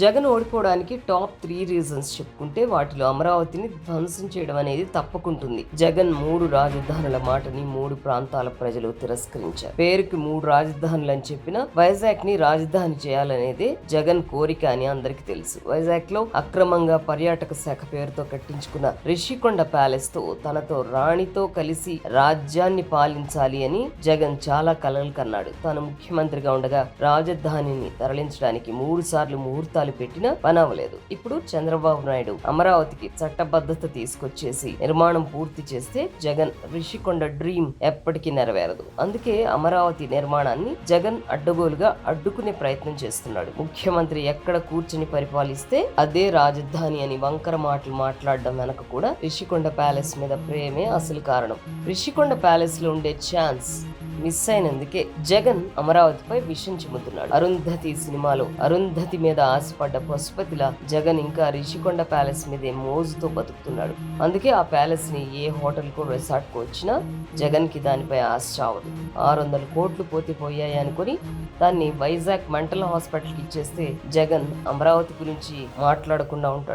జగన్ ఓడిపోవడానికి top 3 reasons చెప్పుకుంటే వాటిలో అమరావతిని ధ్వంసం చేయడం అనేది తప్పకుంటుంది. జగన్ 3 రాజధానుల మాటని 3 ప్రాంతాల ప్రజలు తిరస్కరించారు. పేరుకి 3 రాజధానులు అని చెప్పినా వైజాగ్ ని రాజధాని చేయాలనేదే జగన్ కోరిక అని అందరికీ తెలుసు. వైజాగ్ లో అక్రమంగా పర్యాటక శాఖ పేరుతో కట్టించుకున్న రిషికొండ ప్యాలెస్ తో తనతో రాణితో కలిసి రాజ్యాన్ని పాలించాలి అని జగన్ చాలా కలలు కన్నాడు. తాను ముఖ్యమంత్రిగా ఉండగా రాజధానిని తరలించడానికి 3 సార్లు ముహూర్తాలు పెట్టినా పనవలేదు. ఇప్పుడు చంద్రబాబు నాయుడు అమరావతికి చట్టబద్ధత తీసుకొచ్చేసి నిర్మాణం పూర్తి చేస్తే జగన్ రిషికొండ డ్రీమ్ ఎప్పటికీ నెరవేరదు. అందుకే అమరావతి నిర్మాణాన్ని జగన్ అడ్డగోలుగా అడ్డుకునే ప్రయత్నం చేస్తున్నాడు. ముఖ్యమంత్రి ఎక్కడ కూర్చుని పరిపాలిస్తే అదే రాజధాని అని వంకర మాటలు మాట్లాడడం వెనక కూడా రిషికొండ ప్యాలెస్ మీద ప్రేమే అసలు కారణం. రిషికొండ ప్యాలెస్ లో ఉండే ఛాన్స్ మిస్ అయినందుకే జగన్ అమరావతిపై విషం చిమ్ముతున్నాడు. అరుంధతి సినిమాలో అరుంధతి మీద ఆశపడ్డ పశుపతిలా జగన్ ఇంకా రిషికొండ ప్యాలెస్ మీదే మోజుతో బతుకుతున్నాడు. అందుకే ఆ ప్యాలెస్ ని ఏ హోటల్ కో రిసార్ట్ కో వచ్చినా జగన్ కి దానిపై ఆశ చావదు. 600 కోట్లు పోయాయి అనుకుని దాన్ని వైజాగ్ మెంటల్ హాస్పిటల్ కి ఇచ్చేస్తే జగన్ అమరావతి గురించి మాట్లాడకుండా ఉంటాడు.